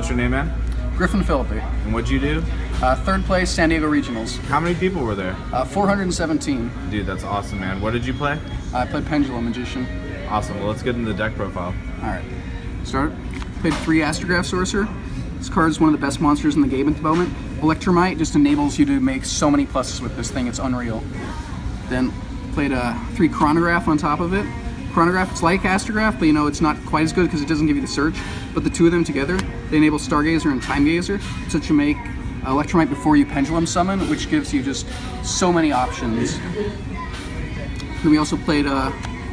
what's your name, man? Griffin Phillippi. And what'd you do? Third place, San Diego Regionals. How many people were there? 417. Dude, that's awesome, man. What did you play? I played Pendulum Magician. Awesome. Well, let's get into the deck profile. Alright. Started. Played 3 Astrograph Sorcerer. This card is one of the best monsters in the game at the moment. Electromite just enables you to make so many pluses with this thing, it's unreal. Then played 3 Chronograph on top of it. Chronograph, it's like Astrograph, but you know, it's not quite as good because it doesn't give you the search. But the two of them together, they enable Stargazer and Time Gazer, so that you make Electromite before you Pendulum Summon, which gives you just so many options. Then we also played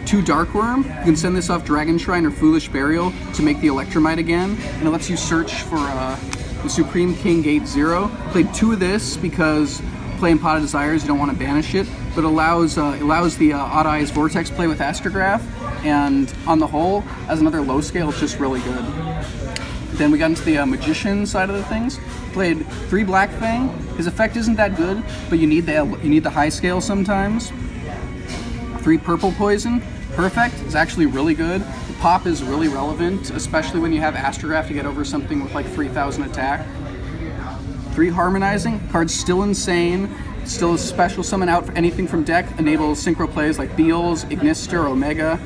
2 Dark Worm. You can send this off Dragon Shrine or Foolish Burial to make the Electromite again, and it lets you search for the Supreme King Gate 0. Played 2 of this because playing Pot of Desires, you don't want to banish it, but allows the Odd Eyes Vortex play with Astrograph, and on the whole, as another low scale, it's just really good. Then we got into the Magician side of the things. Played 3 Black Fang. His effect isn't that good, but you need the high scale sometimes. 3 Purple Poison. Perfect is actually really good. The pop is really relevant, especially when you have Astrograph to get over something with like 3,000 attack. 3 Harmonizing. Card's still insane. Still a special summon out for anything from deck. Enables synchro plays like Beals, Ignister, Omega.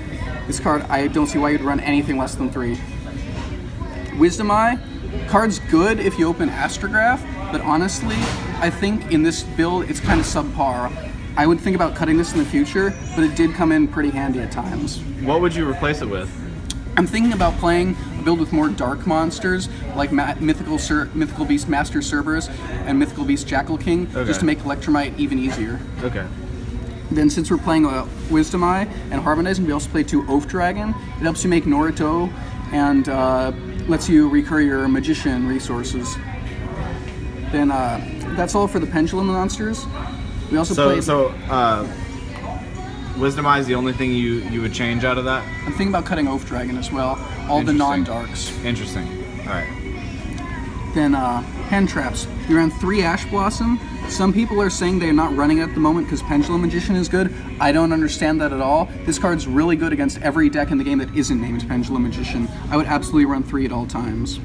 This card, I don't see why you'd run anything less than 3. Wisdom Eye. Card's good if you open Astrograph, but honestly, I think in this build it's kind of subpar. I would think about cutting this in the future, but it did come in pretty handy at times. What would you replace it with? I'm thinking about playing a build with more dark monsters, like Mythical Beast Master Cerberus and Mythical Beast Jackal King, just to make Electromite even easier. Okay. Then since we're playing Wisdom Eye and Harmonizing, we also play 2 Oath Dragon. It helps you make Norito and lets you recur your Magician resources. Then that's all for the Pendulum monsters. We also played... Wisdom Eye is the only thing you would change out of that? I'm thinking about cutting Oath Dragon as well. All the non-darks. Interesting. Alright. Then Hand Traps. We ran 3 Ash Blossom. Some people are saying they're not running it at the moment because Pendulum Magician is good. I don't understand that at all. This card's really good against every deck in the game that isn't named Pendulum Magician. I would absolutely run 3 at all times.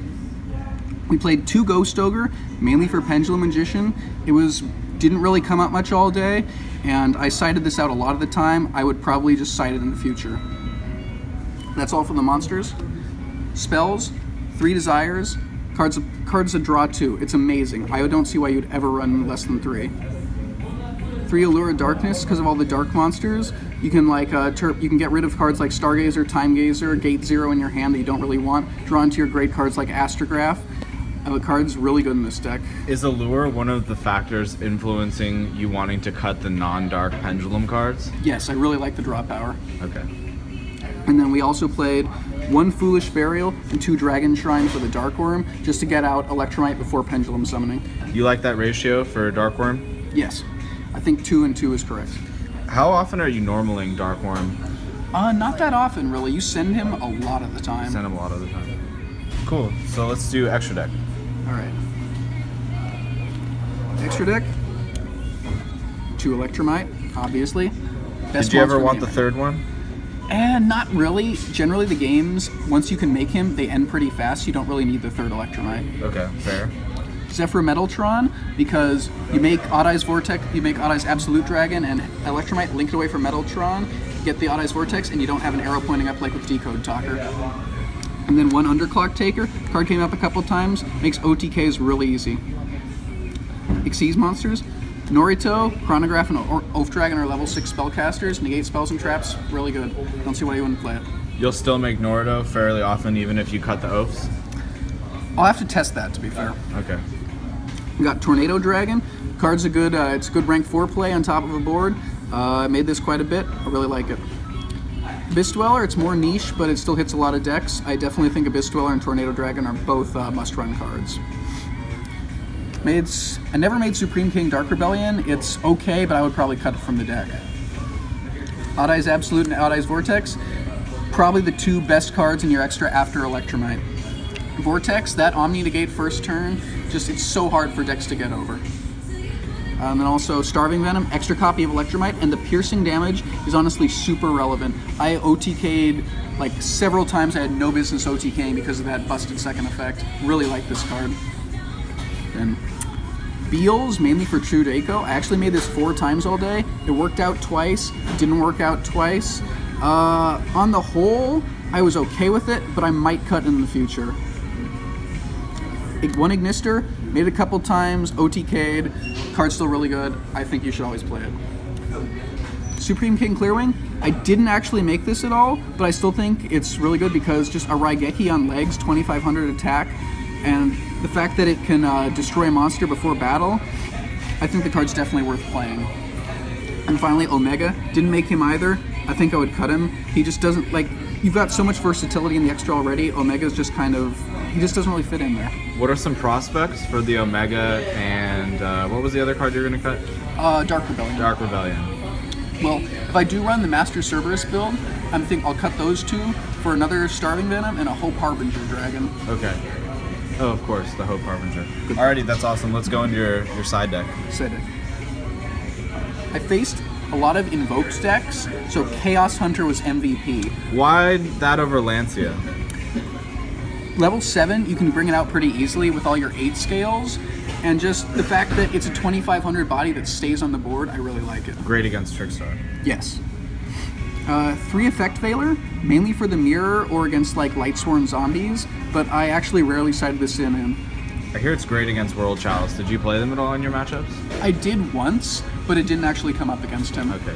We played 2 Ghost Ogre, mainly for Pendulum Magician. It didn't really come out much all day, and I sided this out a lot of the time. I would probably just side it in the future. That's all for the monsters. Spells, 3 Desires. Cards a draw 2. It's amazing. I don't see why you'd ever run less than 3. 3 Allure of Darkness, because of all the dark monsters. You can you can get rid of cards like Stargazer, Time Gazer, Gate 0 in your hand that you don't really want. Draw into your great cards like Astrograph. The card's really good in this deck. Is Allure one of the factors influencing you wanting to cut the non-dark Pendulum cards? Yes, I really like the draw power. Okay. And then we also played 1 Foolish Burial and 2 Dragon Shrine for the Dark Worm, just to get out Electromite before Pendulum Summoning. You like that ratio for Dark Worm? Yes. I think 2 and 2 is correct. How often are you normaling Dark Worm? Not that often, really. You send him a lot of the time. Send him a lot of the time. Cool. So let's do extra deck. Alright. Extra deck. 2 Electromite, obviously. Did you ever want the 3rd one? Not really. Generally the games, once you can make him, they end pretty fast. You don't really need the 3rd Electromite. Okay, fair. Zephyr Metaltron, because you make Odd Eyes Vortex, you make Odd Eyes Absolute Dragon and Electromite, link it away from Metaltron, get the Odd Eyes Vortex, and you don't have an arrow pointing up like with Decode Talker. And then 1 Underclock Taker. Card came up a couple times, makes OTKs really easy. Xyz monsters. Norito, Chronograph, and Oath Dragon are level 6 spellcasters. Negate spells and traps, really good. Don't see why you wouldn't play it. You'll still make Norito fairly often, even if you cut the Oaths? I'll have to test that, to be fair. Okay. We got Tornado Dragon. Card's it's good rank 4 play on top of a board. I made this quite a bit. I really like it. Abyss Dweller, it's more niche, but it still hits a lot of decks. I definitely think Abyss Dweller and Tornado Dragon are both must-run cards. I never made Supreme King Dark Rebellion. It's okay, but I would probably cut it from the deck. Odd Eyes Absolute and Odd Eyes Vortex, probably the 2 best cards in your extra after Electromite. Vortex, that Omni negate first turn, it's so hard for decks to get over. And then also Starving Venom, extra copy of Electromite, and the piercing damage is honestly super relevant. I OTK'd like several times I had no business OTKing because of that busted second effect. Really like this card. Then Beals, mainly for True Draco. I actually made this 4 times all day. It worked out twice, didn't work out twice. On the whole, I was okay with it, but I might cut in the future. One Ignister, made it a couple times, OTK'd, card's still really good. I think you should always play it. Supreme King Clearwing, I didn't actually make this at all, but I still think it's really good because just a Raigeki on legs, 2500 attack, and the fact that it can destroy a monster before battle, I think the card's definitely worth playing. And finally, Omega, didn't make him either. I think I would cut him. He just doesn't, like, you've got so much versatility in the extra already. Omega's just kind of, he just doesn't really fit in there. What are some prospects for the Omega, and what was the other card you were going to cut? Dark Rebellion. Dark Rebellion. Well, if I do run the Master Cerberus build, I'm thinking I'll cut those 2 for another Starving Venom and a Hope Harbinger Dragon. Okay. Oh, of course, the Hope Harbinger. Good. Alrighty, that's awesome. Let's go into your side deck. Side deck. I faced a lot of invoked decks, so Chaos Hunter was MVP. Why that over Lancia? Level 7, you can bring it out pretty easily with all your 8 scales, and just the fact that it's a 2500 body that stays on the board, I really like it. Great against Trickstar. Yes. 3 Effect Veiler, mainly for the mirror or against like Lightsworn zombies, but I actually rarely sided this in. I hear it's great against World Chalice. Did you play them at all in your matchups? I did once, but it didn't actually come up against him. Okay.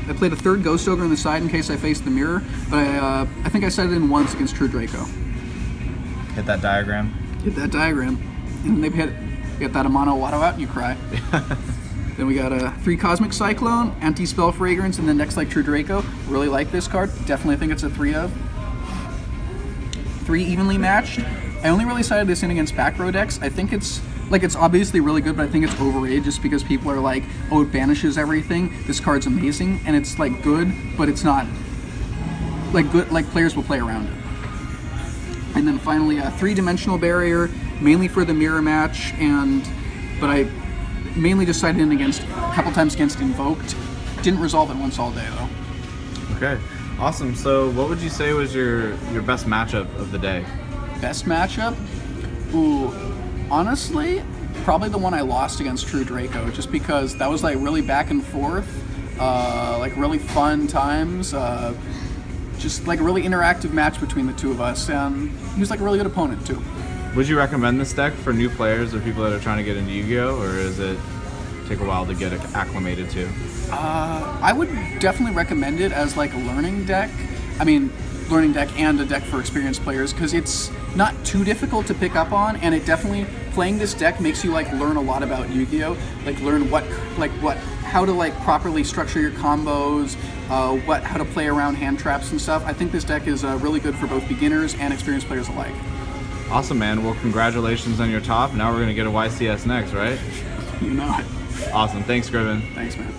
I played a 3rd Ghost Ogre on the side in case I faced the mirror, but I think I sided in once against True Draco. Hit that diagram. Hit that diagram. And they get that Amano Watto out and you cry. Then we got 3 Cosmic Cyclone, Anti-Spell Fragrance, and then next like True Draco. Really like this card. Definitely think it's a 3 of. 3 Evenly Matched. I only really sided this in against back row decks. I think it's obviously really good, but I think it's overrated just because people are like, oh, it banishes everything. This card's amazing, and it's like good, but it's not like good. Like players will play around it. And then finally, a 3-dimensional barrier, mainly for the mirror match, but I mainly just sided in against a couple times against Invoked. Didn't resolve it once all day though. Okay, awesome. So, what would you say was your best matchup of the day? Best matchup? Ooh, honestly, probably the one I lost against True Draco, just because that was like really back and forth, like really fun times, just like a really interactive match between the 2 of us, and he was like a really good opponent too. Would you recommend this deck for new players or people that are trying to get into Yu-Gi-Oh, or is it take a while to get acclimated to? I would definitely recommend it as like a learning deck. I mean, learning deck and a deck for experienced players, because it's not too difficult to pick up on, and it definitely, playing this deck makes you like learn a lot about Yu-Gi-Oh, like learn how to like properly structure your combos, how to play around hand traps and stuff. I think this deck is really good for both beginners and experienced players alike. Awesome, man. Well, congratulations on your top. Now we're going to get a YCS next, right? You know it. Awesome. Thanks, Griffin. Thanks, man.